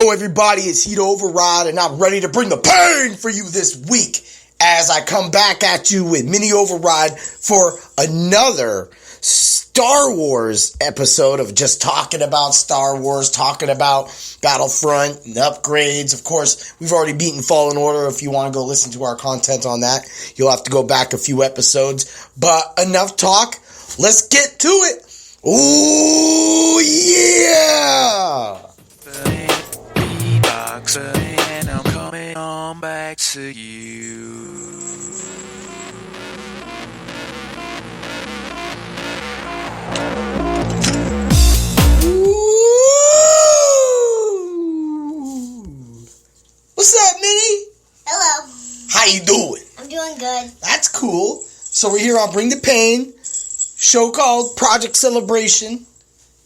Hello everybody, it's Heat Override and I'm ready to bring the pain for you this week as I come back at you with Mini Override for another Star Wars episode of just talking about Star Wars, talking about Battlefront and upgrades. Of course, we've already beaten Fallen Order. If you want to go listen to our content on that, you'll have to go back a few episodes. But enough talk, let's get to it. Ooh, yeah! And I'm coming on back to you. What's up, Minnie? Hello. How you doing? I'm doing good. That's cool. So we're here on Bring the Pain, show called Project Celebration.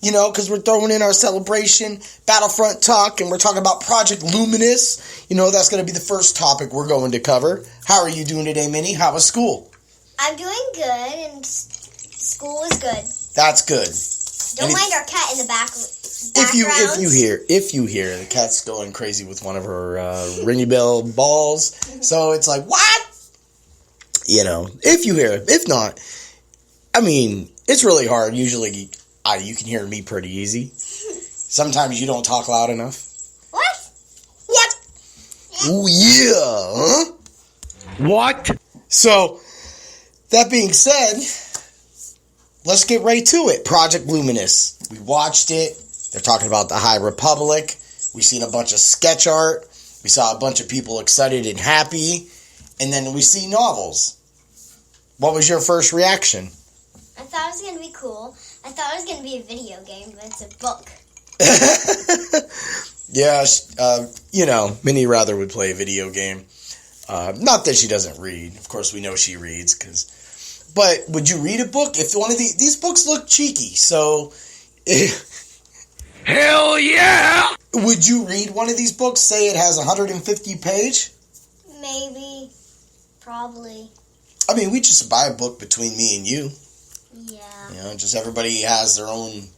You know, because we're throwing in our celebration, Battlefront talk, and we're talking about Project Luminous. You know, that's going to be the first topic we're going to cover. How are you doing today, Minnie? How was school? I'm doing good, and school was good. That's good. Don't mind our cat in the background. If you hear, the cat's going crazy with one of her ringy bell balls. So it's like, what? You know, if you hear it. If not, I mean, it's really hard. Usually, you can hear me pretty easy. Sometimes you don't talk loud enough. What? Ooh, yeah, huh? What? So, that being said, let's get right to it. Project Luminous. We watched it. They're talking about the High Republic. We've seen a bunch of sketch art. We saw a bunch of people excited and happy. And then we see novels. What was your first reaction? I thought it was going to be cool. I thought it was going to be a video game, but it's a book. Yeah, you know, Minnie rather would play a video game. Not that she doesn't read. Of course, we know she reads. But would you read a book? If one of these books look cheeky, so... Hell yeah! Would you read one of these books? Say it has 150 page? Maybe. Probably. I mean, we just buy a book between me and you. Yeah. You know, just everybody has their own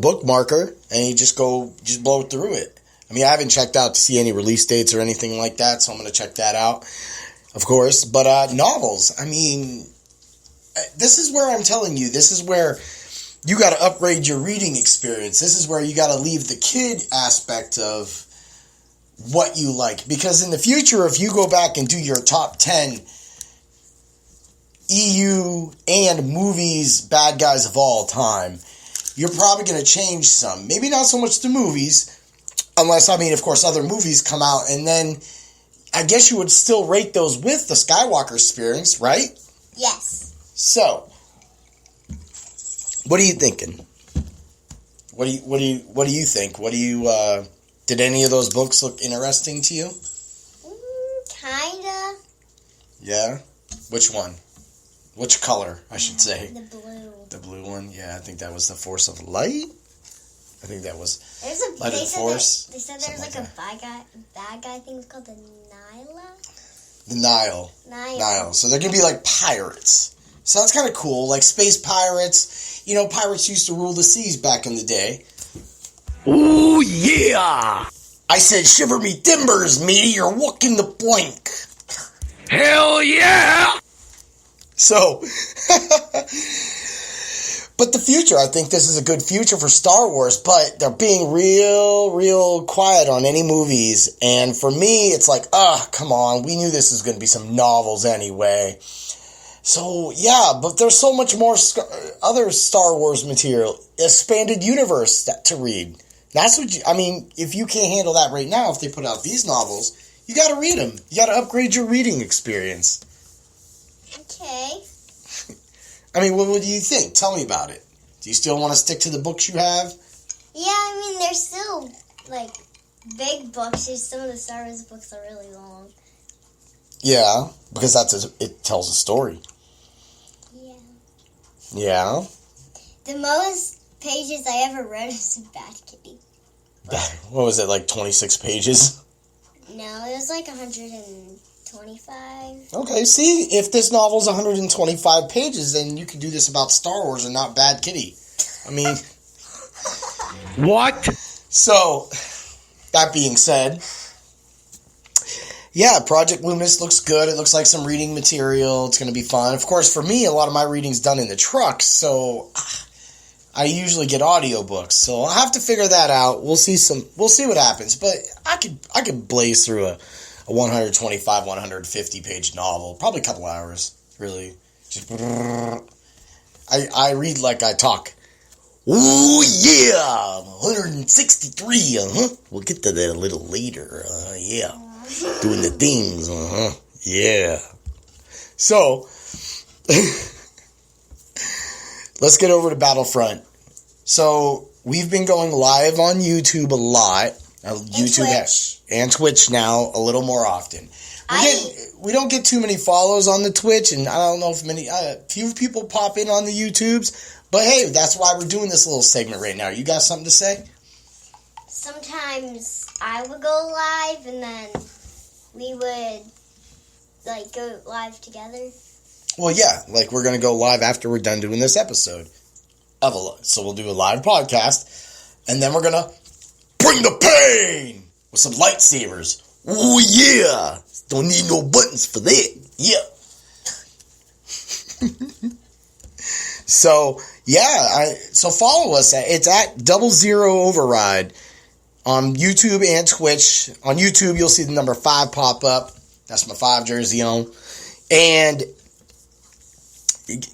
bookmarker, and you just blow through it. I mean, I haven't checked out to see any release dates or anything like that, so I'm going to check that out, of course. But novels, I mean, this is where I'm telling you, this is where you got to upgrade your reading experience. This is where you got to leave the kid aspect of what you like. Because in the future, if you go back and do your top 10 EU and movies bad guys of all time, you're probably going to change some. Maybe not so much the movies, unless, I mean, of course, other movies come out, and then I guess you would still rate those with the Skywalker experience, right? Yes. So, what are you thinking? What do you think? Did any of those books look interesting to you? Kinda. Yeah? Which one? Which color, I should say? The blue. The blue one? Yeah, I think that was the Force of Light. I think that was Light of the Force. They said there's like a bad guy thing called the Nyla? The Nile. So they're going to be like pirates. So that's kind of cool. Like space pirates. You know, pirates used to rule the seas back in the day. Ooh, yeah! I said, shiver me timbers, meaty, you're walking the plank. Hell yeah! So, but the future, I think this is a good future for Star Wars, but they're being real quiet on any movies. And for me, it's like, come on, we knew this was going to be some novels anyway. So, yeah, but there's so much more other Star Wars material, expanded universe to read. That's what if you can't handle that right now, if they put out these novels, you got to read them. You got to upgrade your reading experience. Okay. I mean, what do you think? Tell me about it. Do you still want to stick to the books you have? Yeah, I mean, they're still, like, big books. Just some of the Star Wars books are really long. Yeah, because it tells a story. Yeah. Yeah? The most pages I ever read was Bad Kitty. What was it, like 26 pages? No, it was like 125. Okay, see, if this novel's 125 pages, then you can do this about Star Wars and not Bad Kitty. I mean... What? So, that being said, yeah, Project Luminous looks good. It looks like some reading material. It's going to be fun. Of course, for me, a lot of my reading's done in the truck, so I usually get audiobooks. So I'll have to figure that out. We'll see what happens. But I could blaze through a 125, 150 page novel, probably a couple hours, really. Just I read like I talk. Oh yeah, 163. We'll get to that a little later. Yeah. Doing the things, yeah. So, let's get over to Battlefront. So, we've been going live on YouTube a lot. And Twitch now a little more often. We don't get too many follows on the Twitch, and I don't know if few people pop in on the YouTubes. But hey, that's why we're doing this little segment right now. You got something to say? Sometimes I would go live, and then we would, go live together. Well, yeah, we're going to go live after we're done doing this episode. So we'll do a live podcast, and then we're going to bring the pain with some lightsabers. Oh, yeah. Don't need no buttons for that. Yeah. So, yeah, so follow us. It's at 00 Override. On YouTube and Twitch. On YouTube, you'll see the number 5 pop up. That's my 5 jersey on. And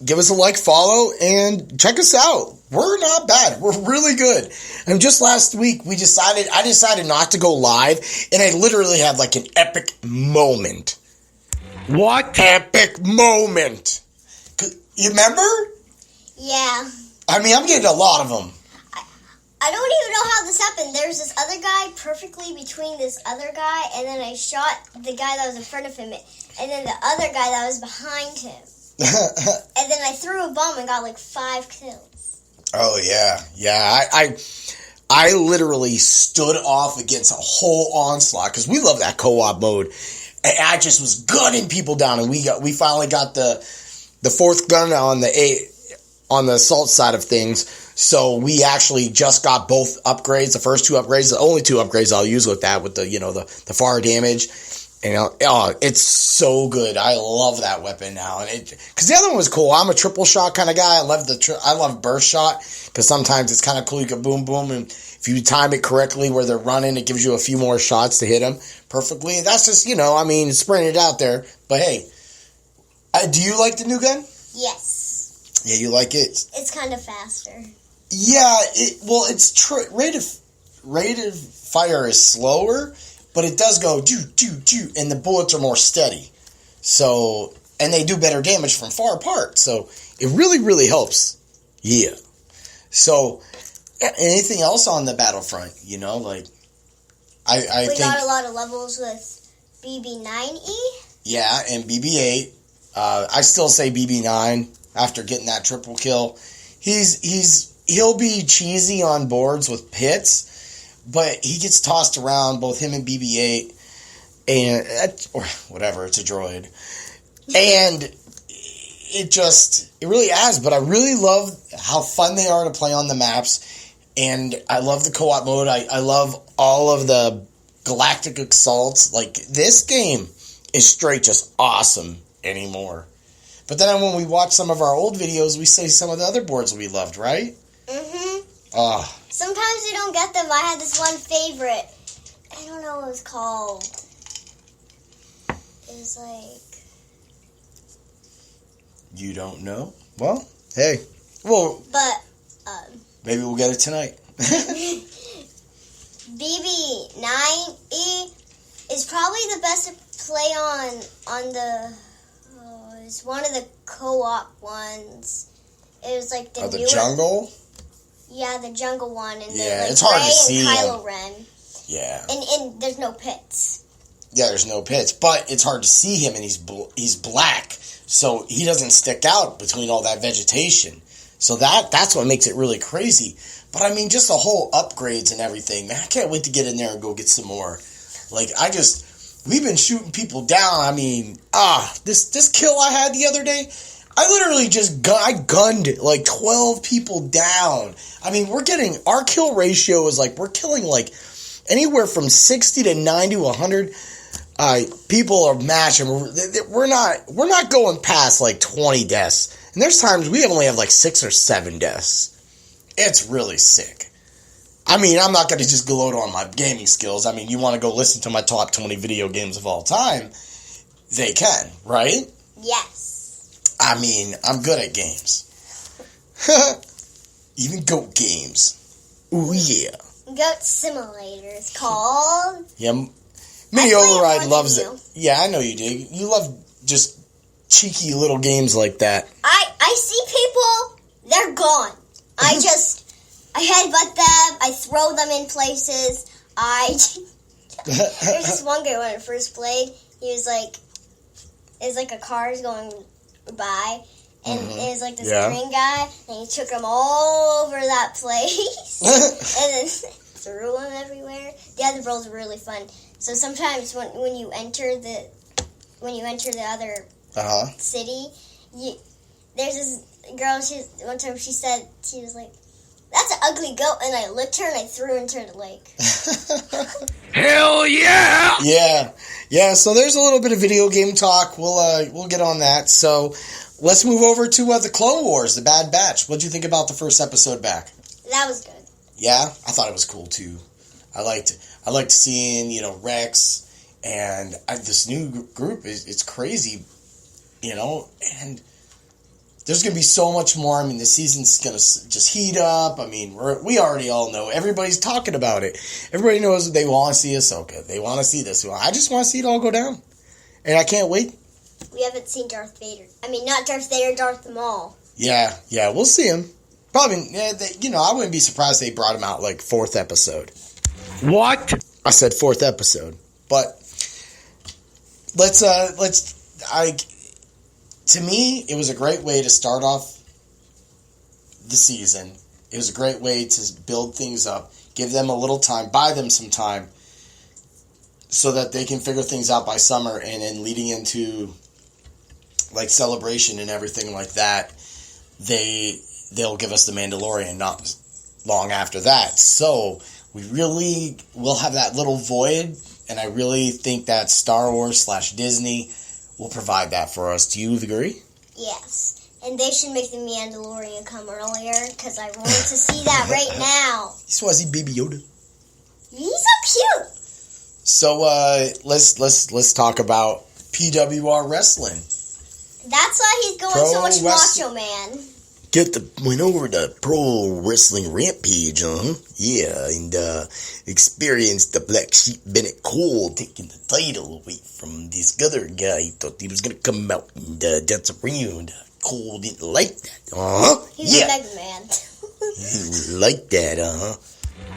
give us a like, follow, and check us out. We're not bad. We're really good. And just last week, I decided not to go live, and I literally had an epic moment. What? Epic moment. You remember? Yeah. I mean, I'm getting a lot of them. I don't even know how this happened. There's this other guy perfectly between this other guy, and then I shot the guy that was in front of him, and then the other guy that was behind him. And then I threw a bomb and got 5 kills. Oh, yeah. Yeah, I literally stood off against a whole onslaught, because we love that co-op mode. And I just was gunning people down, and we finally got the 4th gun on the assault side of things. So we actually just got both upgrades, the first 2 upgrades, the only 2 upgrades I'll use with that, with the the far damage. And it's so good. I love that weapon now, and because the other one was cool. I'm a triple shot kind of guy. I love burst shot, because sometimes it's kind of cool. You can boom boom, and if you time it correctly where they're running, it gives you a few more shots to hit them perfectly. That's just spreading it out there. But hey, do you like the new gun? Yes. Yeah, you like it. It's kind of faster. Yeah, it's rate of fire is slower, but it does go do, and the bullets are more steady. So, and they do better damage from far apart. So, it really, really helps. Yeah. So, anything else on the Battlefront? I think got a lot of levels with BB9E. Yeah, and BB8. I still say BB9 after getting that triple kill. He'll be cheesy on boards with pits, but he gets tossed around, both him and BB-8, or whatever, it's a droid. And it really adds, but I really love how fun they are to play on the maps, and I love the co-op mode. I love all of the galactic assaults. This game is straight just awesome anymore. But then when we watch some of our old videos, we say some of the other boards we loved, right? Mm-hmm. Oh. Sometimes we don't get them. I had this one favorite. I don't know what it was called. It was You don't know? Well, hey. Well. But, maybe we'll get it tonight. BB9E is probably the best to play on the... it's one of the co-op ones. It was the the jungle? Yeah, the jungle one. And it's hard to see Kylo him. Ren. Yeah. And there's no pits. Yeah, there's no pits. But it's hard to see him, and he's black. So he doesn't stick out between all that vegetation. So that's what makes it really crazy. But I mean, just the whole upgrades and everything, man, I can't wait to get in there and go get some more. We've been shooting people down. I mean, this kill I had the other day, I literally gunned 12 people down. I mean, our kill ratio is we're killing anywhere from 60 to 90 to 100 people are matching. We're not going past like 20 deaths. And there's times we only have like 6 or 7 deaths. It's really sick. I mean, I'm not going to just gloat on my gaming skills. I mean, you want to go listen to my top 20 video games of all time, they can, right? Yes. I mean, I'm good at games. Even goat games. Ooh, yeah. Goat Simulator is called. Yeah, Mini Override loves it. Yeah, I know you do. You love just cheeky little games like that. I see people, they're gone. I headbutt them, I throw them in places, there's this one guy when I first played, he was like, it was like a car's going by, and it was like this green guy, and he took him all over that place, and then threw him everywhere. The other brawls are really fun. So sometimes when you enter the other city, there's this girl. One time she said, she was like, "That's an ugly goat," and I licked her and I threw her into the lake. Hell yeah! Yeah. So there's a little bit of video game talk. We'll get on that. So let's move over to the Clone Wars, the Bad Batch. What'd you think about the first episode back? That was good. Yeah, I thought it was cool too. I liked seeing Rex and this new group. It's crazy, and there's going to be so much more. I mean, the season's going to just heat up. I mean, we already all know. Everybody's talking about it. Everybody knows they want to see Ahsoka. They want to see this. I just want to see it all go down. And I can't wait. We haven't seen Darth Vader. I mean, not Darth Vader, Darth Maul. Yeah, we'll see him. Probably, I wouldn't be surprised if they brought him out like 4th episode. What? I said 4th episode. But to me, it was a great way to start off the season. It was a great way to build things up, give them a little time, buy them some time, so that they can figure things out by summer, and then leading into like Celebration and everything like that, they'll give us the Mandalorian not long after that. So we really will have that little void, and I really think that Star Wars / Disney will provide that for us. Do you agree? Yes. And they should make the Mandalorian come earlier, because I want to see that right now. You just want to see Baby Yoda. He's so cute. So let's talk about PWR Wrestling. That's why he's going so much Macho Man. Went over to Pro Wrestling Rampage, Yeah, and experienced the Black Sheep Bennett Cole taking the title away from this other guy. He thought he was going to come out and dance around. Cole didn't like that, He's a Mega Man. He didn't like that,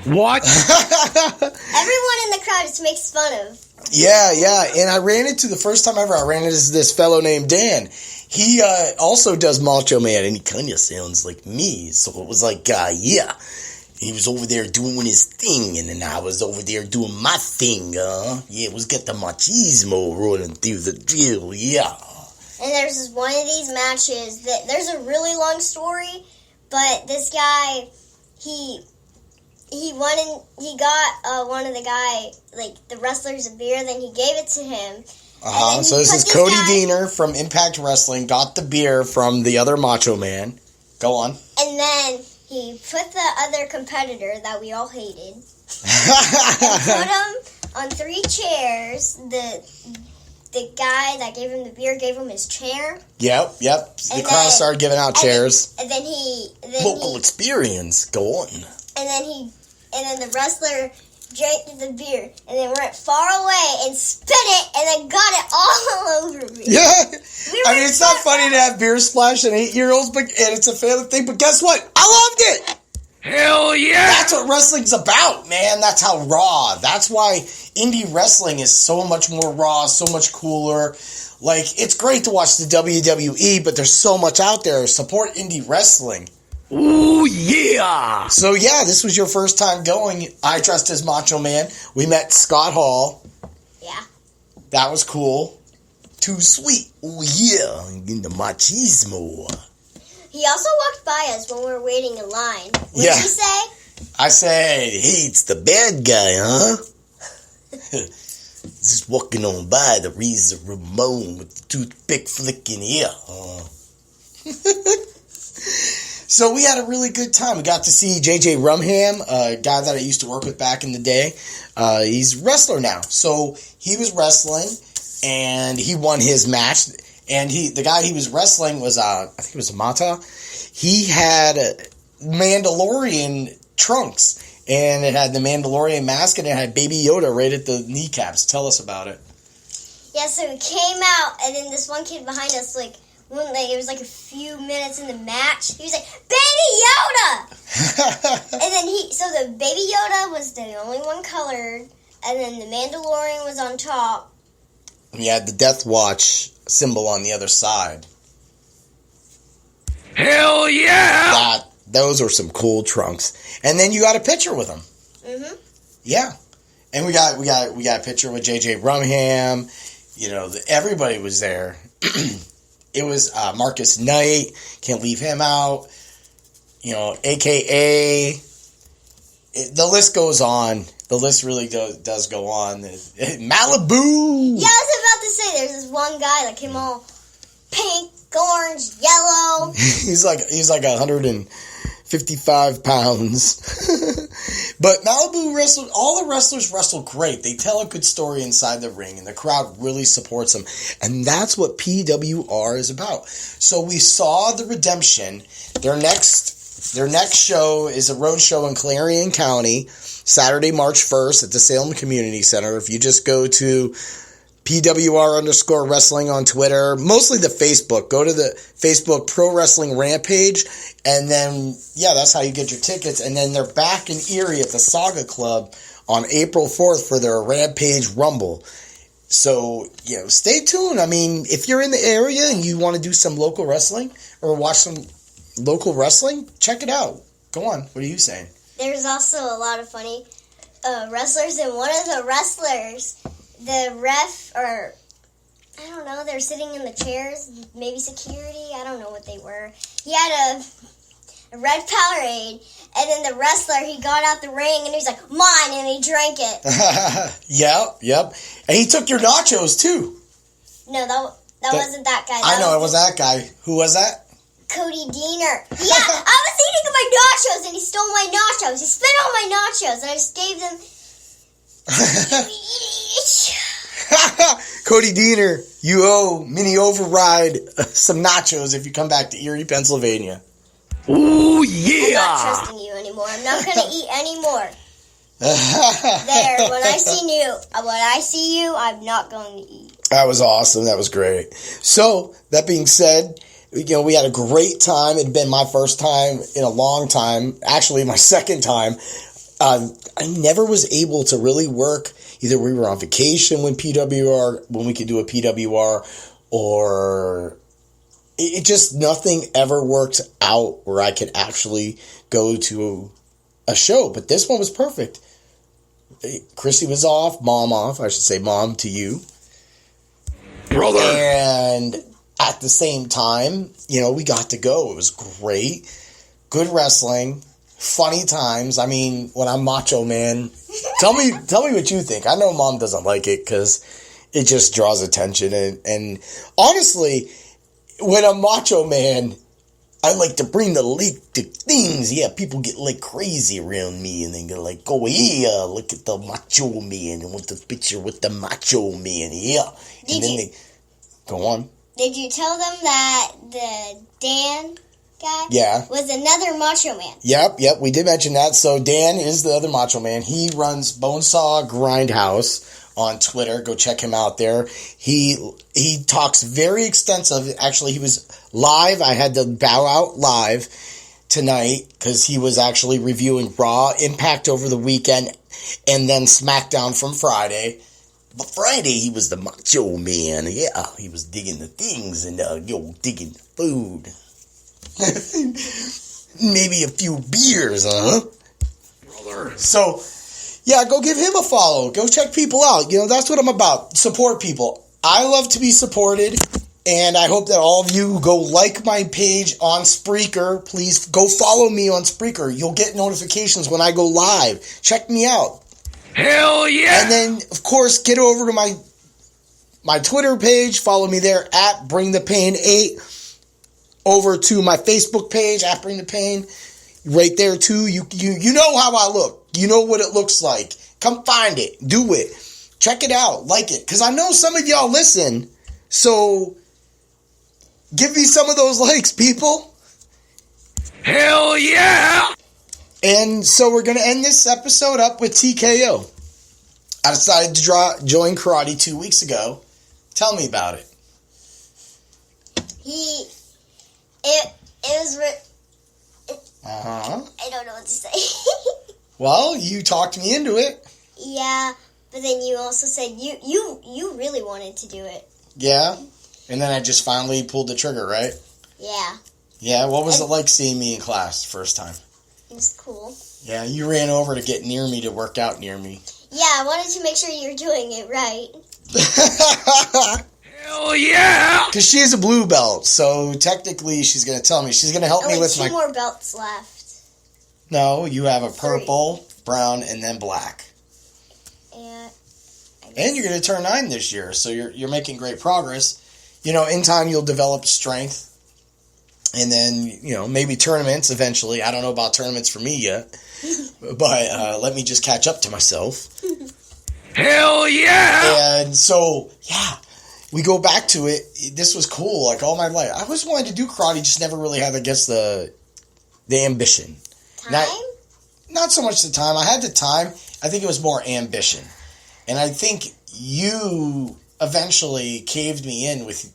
What? Everyone in the crowd just makes fun of. Yeah, and the first time ever, I ran into this fellow named Dan. He also does Macho Man, and he kind of sounds like me, so it was like, he was over there doing his thing, and then I was over there doing my thing, it was got the machismo rolling through the drill, yeah. And there's this one of these matches that there's a really long story, but this guy, he won and he got one of the guy, like the wrestlers, a beer, then he gave it to him. So this is Cody Deaner from Impact Wrestling, got the beer from the other Macho Man. Go on. And then he put the other competitor that we all hated and put him on 3 chairs. The guy that gave him the beer gave him his chair. Yep. The crowd started giving out chairs. And then he local experience. Go on. And then the wrestler drank the beer and then went far away and spit it and then got it all over me. Yeah. It's not funny to have beer splash on 8-year-olds, and it's a family thing, but guess what? I loved it. Hell yeah. That's what wrestling's about, man. That's how raw. That's why indie wrestling is so much more raw, so much cooler. Like, it's great to watch the WWE, but there's so much out there. Support indie wrestling. Ooh, yeah. So, this was your first time going. I dressed as Macho Man. We met Scott Hall. Yeah. That was cool. Too sweet. Ooh, yeah. In the machismo. He also walked by us when we were waiting in line. What did he say? I said, hey, it's the bad guy, huh? Just walking on by the Razor Ramon with the toothpick flicking here. So we had a really good time. We got to see JJ Rumham, a guy that I used to work with back in the day. He's a wrestler now. So he was wrestling, and he won his match. And the guy he was wrestling was, I think it was Mata. He had Mandalorian trunks. And it had the Mandalorian mask, and it had Baby Yoda right at the kneecaps. Tell us about it. Yeah, so it came out, and then this one kid behind us, it was like a few minutes in the match. He was like, Baby Yoda! And then so the Baby Yoda was the only one colored, and then the Mandalorian was on top. And you had the Death Watch symbol on the other side. Hell yeah! Those are some cool trunks. And then you got a picture with him. Mm-hmm. Yeah. And we got a picture with JJ Rumham. You know, everybody was there. It was Marcus Knight. Can't leave him out. You know, AKA. The list goes on. The list really does go on. Malibu! Yeah, I was about to say, there's this one guy that came all pink, orange, yellow. He's like 155 pounds. But Malibu wrestled, all the wrestlers wrestled great. They tell a good story inside the ring, and the crowd really supports them. And that's what PWR is about. So we saw the redemption. Their next show is a road show in Clarion County, Saturday, March 1st at the Salem Community Center. If you just go to PWR_wrestling on Twitter, mostly the Facebook. Go to the Facebook Pro Wrestling Rampage, and then, that's how you get your tickets. And then they're back in Erie at the Saga Club on April 4th for their Rampage Rumble. So, stay tuned. I mean, if you're in the area and you want to do some local wrestling or watch some local wrestling, check it out. Go on. What are you saying? There's also a lot of funny wrestlers, and one of the wrestlers, the ref, or I don't know, they're sitting in the chairs, maybe security, I don't know what they were. He had a red Powerade, and then the wrestler, he got out the ring, and he was like, mine, and he drank it. Yep. And he took your nachos, too. No, that wasn't that guy. I know, it was that guy. Who was that? Cody Deaner. Yeah, I was eating my nachos, and he stole my nachos. He spit on my nachos, and I just gave them... Cody Deaner, you owe Mini Override some nachos if you come back to Erie, Pennsylvania. Ooh, yeah! I'm not trusting you anymore. I'm not going to eat anymore. There, when I see you, I'm not going to eat. That was awesome. That was great. So, that being said, we had a great time. It'd been my first time in a long time. Actually, my second time. I never was able to really work. Either we were on vacation when we could do a PWR, or it just, nothing ever worked out where I could actually go to a show. But this one was perfect. Chrissy was off, Mom off. I should say Mom to you. Brother. And at the same time, we got to go. It was great. Good wrestling. Funny times. I mean, when I'm Macho Man, tell me what you think. I know Mom doesn't like it because it just draws attention. And honestly, when I'm Macho Man, I like to bring the things. Yeah, people get like crazy around me, and they go like, "Oh yeah, look at the Macho Man! I want the picture with the Macho Man." Yeah, they go on. Did you tell them that the Dan guy was another Macho Man? Yep, we did mention that. So Dan is the other Macho Man. He runs Bonesaw Grindhouse on Twitter. Go check him out there. He talks very extensive. Actually, he was live. I had to bow out live tonight because he was actually reviewing Raw, Impact over the weekend, and then SmackDown from Friday. But Friday, he was the Macho Man. Yeah, he was digging the things and digging the food. Maybe a few beers, huh? Brother. So, yeah, go give him a follow. Go check people out. That's what I'm about. Support people. I love to be supported, And I hope that all of you go like my page on Spreaker. Please go follow me on Spreaker. You'll get notifications when I go live. Check me out. Hell yeah! And then, of course, get over to my Twitter page. Follow me there at BringThePain8. Over to my Facebook page at Bring the Pain. Right there, too. You know how I look. You know what it looks like. Come find it. Do it. Check it out. Like it. Because I know some of y'all listen. So... give me some of those likes, people. Hell yeah! And so we're going to end this episode up with TKO. I decided to join karate 2 weeks ago. Tell me about it. I don't know what to say. Well, you talked me into it. Yeah, but then you also said you really wanted to do it. Yeah? And then I just finally pulled the trigger, right? Yeah. Yeah, what was it like seeing me in class the first time? It was cool. Yeah, you ran over to get near me to work out near me. Yeah, I wanted to make sure you were doing it right. Hell yeah! Because she is a blue belt, so technically she's going to tell me. She's going to help me with two more belts left. No, you have a purple, brown, and then black. And you're going to turn 9 this year, so you're making great progress. You know, in time you'll develop strength. And then, you know, maybe tournaments eventually. I don't know about tournaments for me yet. But let me just catch up to myself. Hell yeah! And so, yeah, we go back to it. This was cool, like, all my life. I always wanted to do karate, just never really had, I guess, the ambition. Time? Not so much the time. I had the time. I think it was more ambition. And I think you eventually caved me in with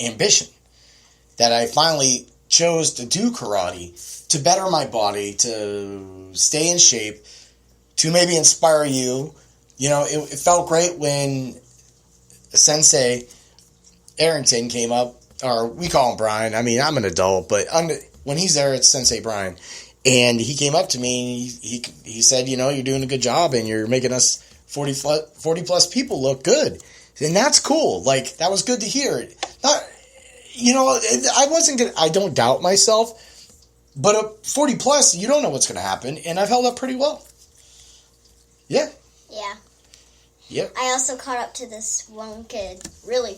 ambition. That I finally chose to do karate to better my body, to stay in shape, to maybe inspire you. You know, it felt great when Sensei Arrington came up, or we call him Brian. I mean, I'm an adult, but when he's there, it's Sensei Brian. And he came up to me and he said, you know, you're doing a good job and you're making us 40 plus people look good. And that's cool. Like, that was good to hear. Not, you know, I don't doubt myself, but at 40 plus, you don't know what's going to happen. And I've held up pretty well. Yeah. Yeah. Yep. I also caught up to this one kid really.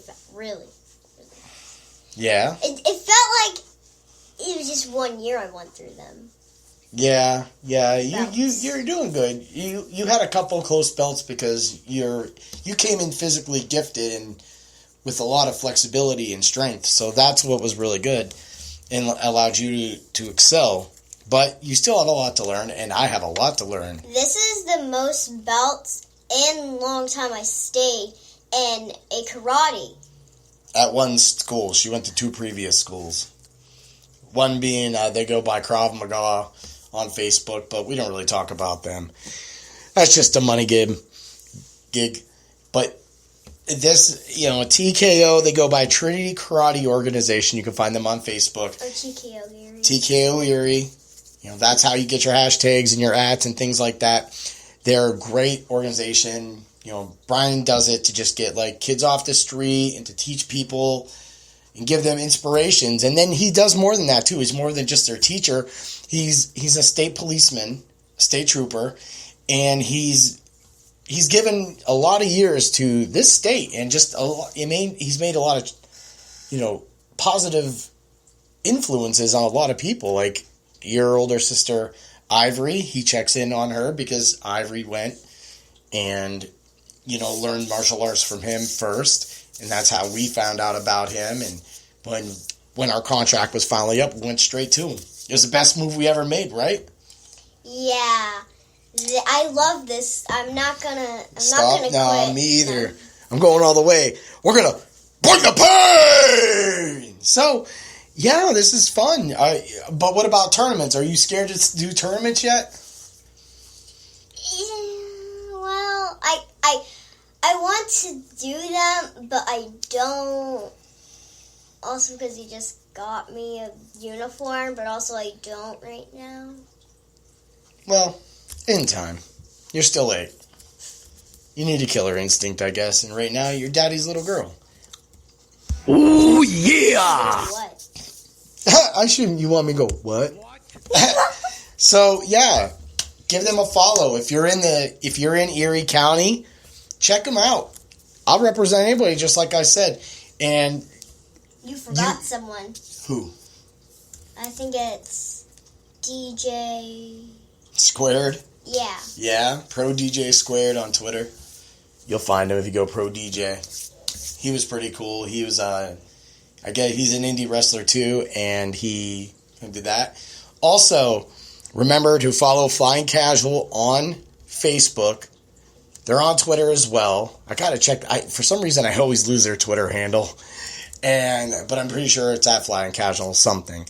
Yeah. It felt like it was just 1 year I went through them. Yeah. You're doing good. You had a couple close belts because you came in physically gifted and with a lot of flexibility and strength. So that's what was really good and allowed you to excel. But you still have a lot to learn, and I have a lot to learn. This is the most belts and long time I stayed in a karate. At one school. She went to 2 previous schools. One being, they go by Krav Maga on Facebook, but we don't really talk about them. That's just a money gig. But this, you know, TKO, they go by Trinity Karate Organization. You can find them on Facebook. Or TKO Erie. TKO Erie. You know, that's how you get your hashtags and your ads and things like that. They're a great organization. You know, Brian does it to just get, like, kids off the street and to teach people and give them inspirations. And then he does more than that, too. He's more than just their teacher. He's a state policeman, state trooper, and he's given a lot of years to this state, and just he's made a lot of, you know, positive influences on a lot of people. Like your older sister Ivory, he checks in on her because Ivory went and, you know, learned martial arts from him first, and that's how we found out about him. And when our contract was finally up, we went straight to him. It was the best move we ever made, right? Yeah. I love this. I'm not gonna quit. No, me either. No. I'm going all the way. We're gonna bring the pain! So, yeah, this is fun. But what about tournaments? Are you scared to do tournaments yet? Well, I want to do them, but I don't. Also because you just got me a uniform, but also I don't right now. Well, in time. You're still 8. You need a killer instinct, I guess, and right now you're daddy's little girl. Ooh, Oh, yeah! What? I shouldn't. You want me to go, what? So, yeah. Give them a follow. If you're in Erie County, check them out. I'll represent anybody, just like I said. And you forgot someone. Who? I think it's DJ Squared. Yeah. Yeah, Pro DJ Squared on Twitter. You'll find him if you go Pro DJ. He was pretty cool. He was I guess he's an indie wrestler too, and he did that. Also, remember to follow Flying Casual on Facebook. They're on Twitter as well. I gotta check. For some reason, I always lose their Twitter handle, but I'm pretty sure it's at Flying Casual something.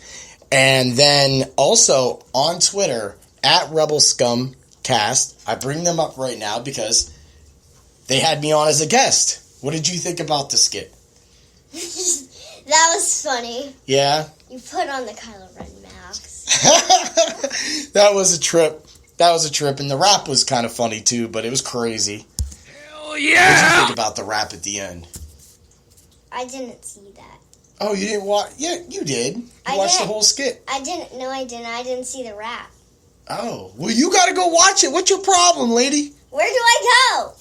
And then also on Twitter at Rebel Scum Cast. I bring them up right now because they had me on as a guest. What did you think about the skit? That was funny. Yeah. You put on the Kylo Ren mask. That was a trip. And the rap was kind of funny too, but it was crazy. Hell yeah! What did you think about the rap at the end? I didn't see that. Oh, you didn't watch? Yeah, you did. You watched the whole skit. I didn't. No, I didn't. I didn't see the rap. Oh, well, you got to go watch it. What's your problem, lady? Where do I go?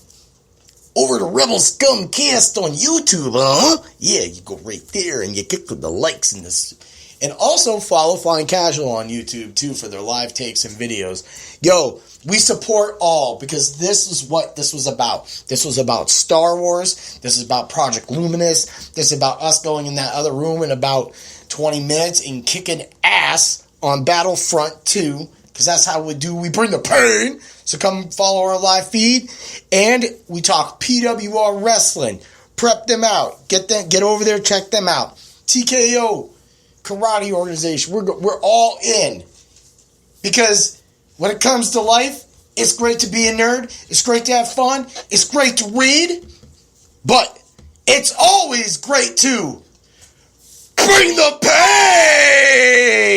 Over to Rebel Scum Cast on YouTube, huh? Yeah, you go right there and you click the likes and this. And also follow Flying Casual on YouTube, too, for their live takes and videos. Yo, we support all, because this is what this was about. This was about Star Wars. This is about Project Luminous. This is about us going in that other room in about 20 minutes and kicking ass on Battlefront 2, because that's how we do. We bring the pain. So come follow our live feed. And we talk PWR Wrestling. Prep them out. Get over there, check them out. TKO Karate Organization. We're all in. Because when it comes to life, it's great to be a nerd. It's great to have fun. It's great to read. But it's always great to bring the pain.